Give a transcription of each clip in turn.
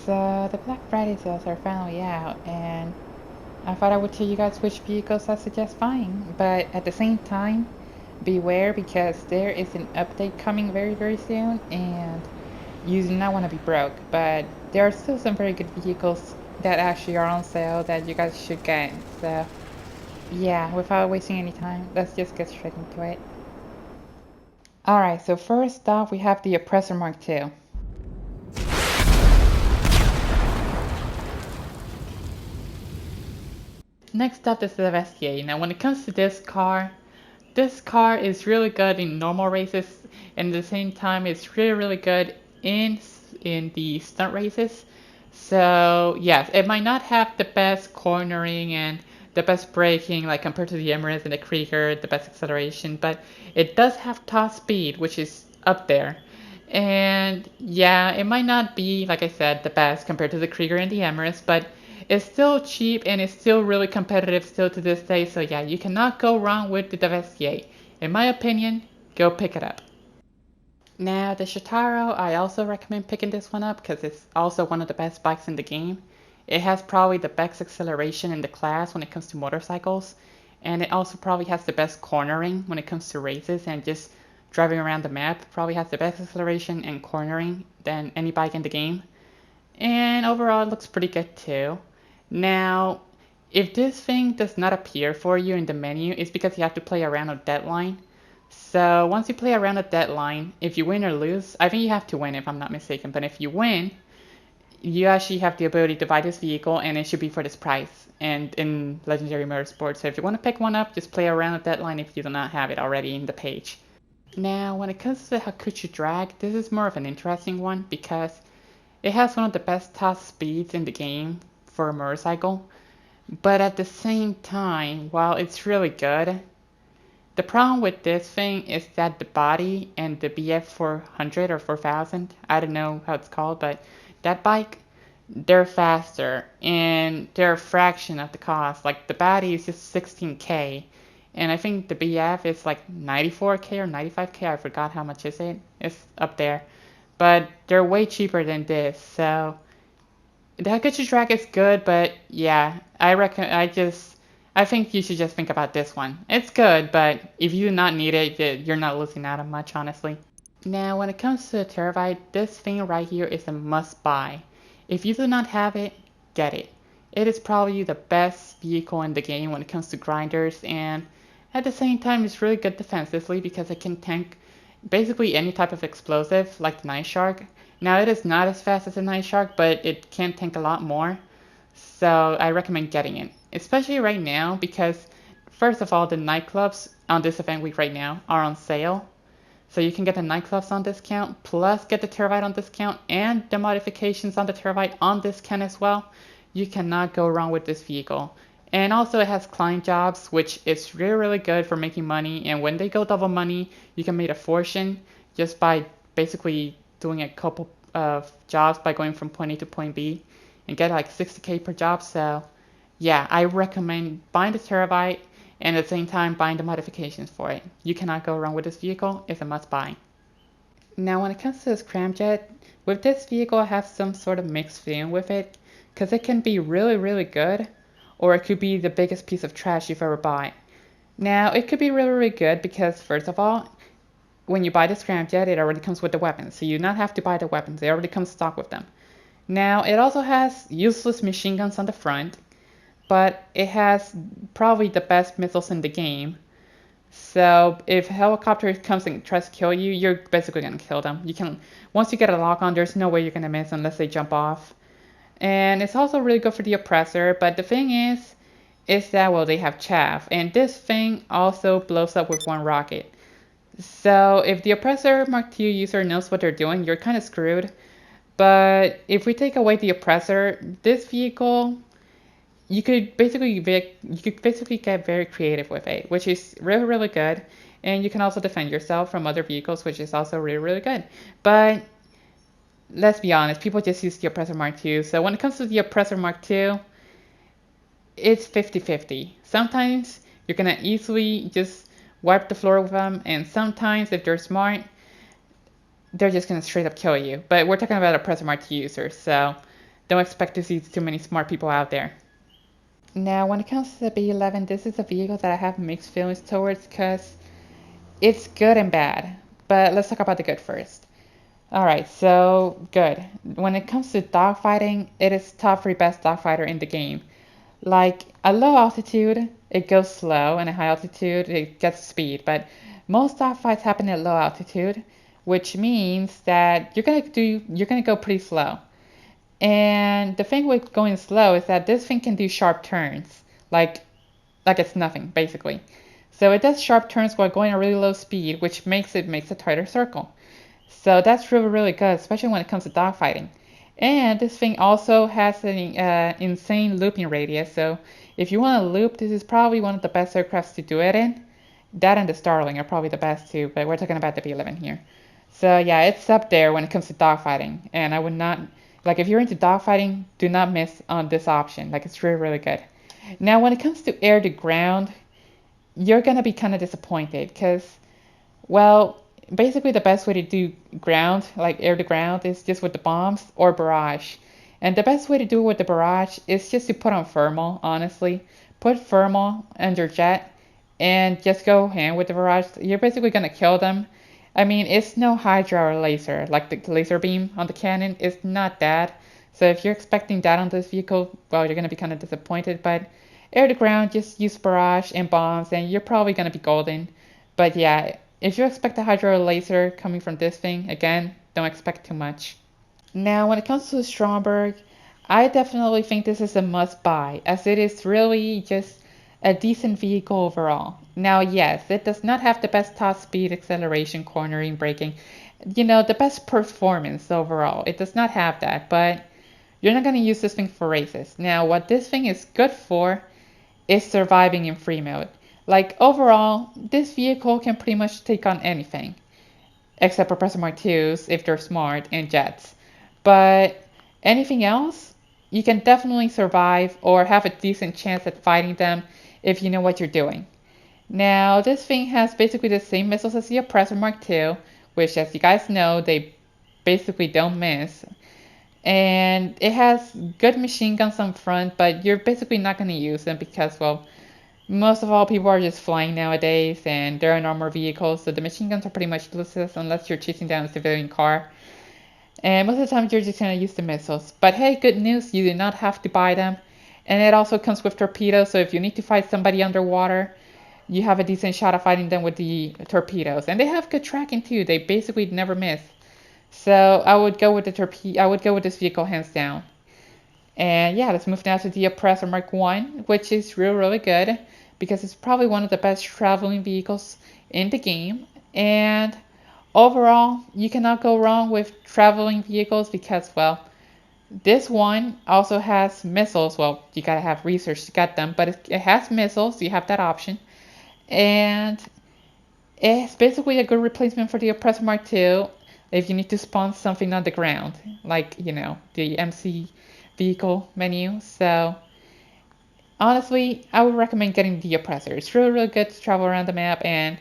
So the Black Friday sales are finally out, and I thought I would tell you guys which vehicles I suggest buying. But at the same time, beware because there is an update coming very, very soon, and you do not want to be broke. But there are still some very good vehicles that actually are on sale that you guys should get. So yeah, without wasting any time, let's just get straight into it. Alright, so first off, we have the Oppressor Mark II. Next up is the Vestiaire. Now, when it comes to this car is really good in normal races, and at the same time, it's really, really good in the stunt races. So, yes, it might not have the best cornering and the best braking, like compared to the Emirates and the Krieger, the best acceleration, but it does have top speed, which is up there. And yeah, it might not be, like I said, the best compared to the Krieger and the Emirates, but it's still cheap and it's still really competitive still to this day. So yeah, you cannot go wrong with the Vestiaire. In my opinion, go pick it up. Now the Shotaro, I also recommend picking this one up because it's also one of the best bikes in the game. It has probably the best acceleration in the class when it comes to motorcycles, and it also probably has the best cornering when it comes to races and just driving around the map. Probably has the best acceleration and cornering than any bike in the game. And overall, it looks pretty good too. Now, if this thing does not appear for you in the menu, it's because you have to play around a deadline. So once you play around a deadline, if you win or lose, I think you have to win if I'm not mistaken, but if you win, you actually have the ability to buy this vehicle and it should be for this price and in Legendary Motorsports. So if you want to pick one up, just play around a deadline if you do not have it already in the page. Now, when it comes to the Hakuchi Drag, this is more of an interesting one because it has one of the best top speeds in the game for a motorcycle, but at the same time, while it's really good, the problem with this thing is that the body and the BF400 or 4000, I don't know how it's called, but that bike, they're faster and they're a fraction of the cost. Like the body is just 16K, and I think the BF is like 94K or 95K. I forgot how much is it. It's up there, but they're way cheaper than this. So the Hakuchi track is good, but yeah, I think you should just think about this one. It's good, but if you do not need it, you're not losing out on much, honestly. Now, when it comes to the Terabyte, this thing right here is a must buy. If you do not have it, get it. It is probably the best vehicle in the game when it comes to grinders, and at the same time, it's really good defensively because it can tank basically any type of explosive, like the Night Shark. Now, it is not as fast as the Night Shark, but it can tank a lot more, so I recommend getting it. Especially right now because, first of all, the nightclubs on this event week right now are on sale. So you can get the nightclubs on discount, plus get the Terabyte on discount, and the modifications on the Terabyte on discount as well. You cannot go wrong with this vehicle. And also it has client jobs, which is really, really good for making money. And when they go double money, you can make a fortune just by basically doing a couple of jobs by going from point A to point B and get like 60K per job. So yeah, I recommend buying the Terabyte and at the same time buying the modifications for it. You cannot go wrong with this vehicle. It's a must buy. Now when it comes to this Ramjet, with this vehicle I have some sort of mixed feeling with it because it can be really, really good or it could be the biggest piece of trash you've ever bought. Now it could be really, really good because first of all, when you buy this Ramjet, it already comes with the weapons, so you do not have to buy the weapons. They already come stock with them. Now it also has useless machine guns on the front, but it has probably the best missiles in the game. So if a helicopter comes and tries to kill you, you're basically gonna kill them. You can once you get a lock on, there's no way you're gonna miss unless they jump off. And it's also really good for the Oppressor, but the thing is that well they have chaff, and this thing also blows up with one rocket. So if the Oppressor Mark II user knows what they're doing, you're kind of screwed. But if we take away the Oppressor, this vehicle you could basically get very creative with it, which is really, really good. And you can also defend yourself from other vehicles, which is also really, really good. But let's be honest, people just use the Oppressor Mark II. So when it comes to the Oppressor Mark II, it's 50-50. Sometimes you're gonna easily just wipe the floor with them, and sometimes if they're smart, they're just gonna straight up kill you. But we're talking about Oppressor Mark II users, so don't expect to see too many smart people out there. Now, when it comes to the B11, this is a vehicle that I have mixed feelings towards because it's good and bad. But let's talk about the good first. Alright, so good. When it comes to dogfighting, it is top 3 best dogfighter in the game. Like, at low altitude, it goes slow, and at high altitude, it gets speed. But most dogfights happen at low altitude, which means that you're gonna go pretty slow. And the thing with going slow is that this thing can do sharp turns, like it's nothing, basically. So it does sharp turns while going at really low speed, which makes a tighter circle. So that's really, really good, especially when it comes to dogfighting. And this thing also has an insane looping radius, so if you want to loop, this is probably one of the best aircrafts to do it in. That and the Starling are probably the best too, but we're talking about the B11 here. So yeah, it's up there when it comes to dogfighting, and I would not, like if you're into dogfighting, do not miss on this option, like it's really, really good. Now when it comes to air to ground, you're gonna be kind of disappointed, because, well, basically the best way to do ground, like air to ground, is just with the bombs or barrage. And the best way to do it with the barrage is just to put on thermal, honestly. Put thermal under jet and just go hand with the barrage. You're basically gonna kill them. I mean, it's no Hydra or laser, like the laser beam on the cannon. It's not that. So if you're expecting that on this vehicle, well, you're gonna be kind of disappointed. But air to ground, just use barrage and bombs, and you're probably gonna be golden. But yeah, if you expect a Hydra laser coming from this thing, again, don't expect too much. Now, when it comes to the Stromberg, I definitely think this is a must buy, as it is really just a decent vehicle overall. Now, yes, it does not have the best top speed, acceleration, cornering, braking, the best performance overall. It does not have that, but you're not going to use this thing for races. Now, what this thing is good for is surviving in free mode. Like, overall, this vehicle can pretty much take on anything, except Oppressor Mark IIs if they're smart, and jets. But anything else, you can definitely survive or have a decent chance at fighting them if you know what you're doing. Now, this thing has basically the same missiles as the Oppressor Mark II, which, as you guys know, they basically don't miss. And it has good machine guns on front, but you're basically not going to use them because, well, most of all people are just flying nowadays and they're in armored vehicles, so the machine guns are pretty much useless unless you're chasing down a civilian car. And most of the time you're just going to use the missiles. But hey, good news, you do not have to buy them. And it also comes with torpedoes, so if you need to fight somebody underwater, you have a decent shot of fighting them with the torpedoes. And they have good tracking too, they basically never miss. So I would go with this vehicle hands down. And yeah, let's move now to the Oppressor Mark I, which is really, really good because it's probably one of the best traveling vehicles in the game. And overall, you cannot go wrong with traveling vehicles because, well, this one also has missiles. Well, you gotta have research to get them, but it has missiles, so you have that option. And it's basically a good replacement for the Oppressor Mark II if you need to spawn something on the ground, like, the MC vehicle menu. So honestly, I would recommend getting the Oppressor. It's really, really good to travel around the map, and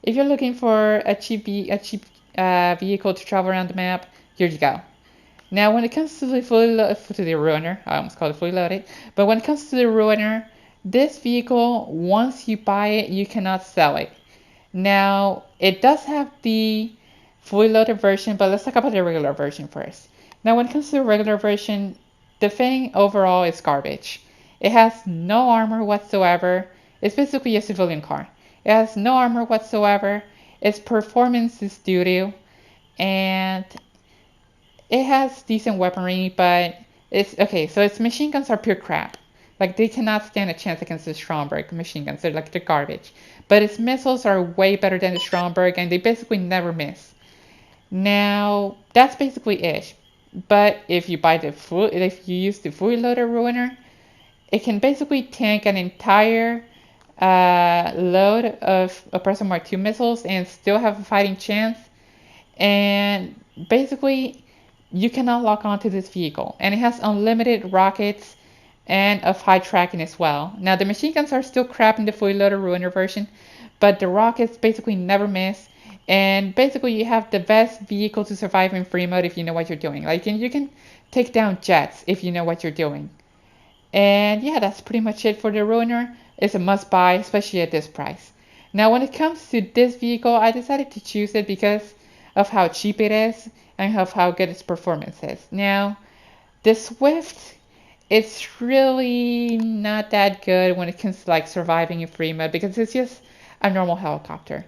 if you're looking for a cheap vehicle to travel around the map, here you go. Now, when it comes to the Ruiner, I almost called it fully loaded, but when it comes to the Ruiner, this vehicle, once you buy it, you cannot sell it. Now, it does have the fully loaded version, but let's talk about the regular version first. Now, when it comes to the regular version, the thing overall is garbage. It has no armor whatsoever. It's basically a civilian car. It has no armor whatsoever. Its performance is doo-doo. And it has decent weaponry, but so its machine guns are pure crap. Like, they cannot stand a chance against the Stromberg machine guns. They're garbage. But its missiles are way better than the Stromberg, and they basically never miss. Now, that's basically it. But if you use the fully loaded Ruiner, it can basically tank an entire load of Oppressor Mark II missiles and still have a fighting chance. And basically, you cannot lock onto this vehicle. And it has unlimited rockets and of high tracking as well. Now, the machine guns are still crap in the fully loaded Ruiner version, but the rockets basically never miss. And basically, you have the best vehicle to survive in free mode if you know what you're doing. Like, and you can take down jets if you know what you're doing. And yeah, that's pretty much it for the Ruiner. It's a must buy, especially at this price. Now, when it comes to this vehicle, I decided to choose it because of how cheap it is and of how good its performance is. Now, the Swift, it's really not that good when it comes to like surviving in free mode because it's just a normal helicopter.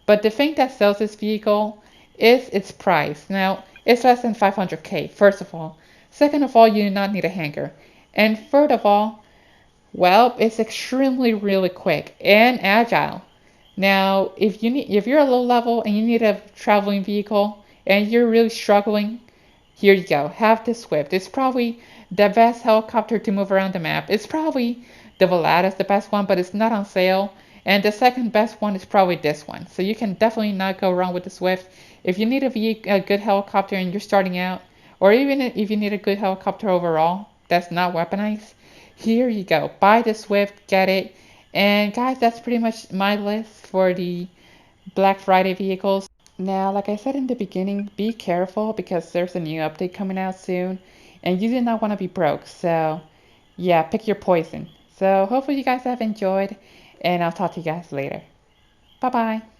But the thing that sells this vehicle is its price. Now, it's less than 500k, first of all. Second of all, you do not need a hangar. And third of all, well, it's extremely really quick and agile. Now, if you're a low level and you need a traveling vehicle and you're really struggling, here you go. Have the Swift. It's probably the best helicopter to move around the map. It's probably the Veladas, the best one, but it's not on sale. And the second best one is probably this one. So you can definitely not go wrong with the Swift. If you need a good helicopter and you're starting out, or even if you need a good helicopter overall that's not weaponized, here you go. Buy the Swift, get it. And guys, that's pretty much my list for the Black Friday vehicles. Now, like I said in the beginning, be careful because there's a new update coming out soon, and you do not want to be broke. So, yeah, pick your poison. So, hopefully, you guys have enjoyed, and I'll talk to you guys later. Bye bye.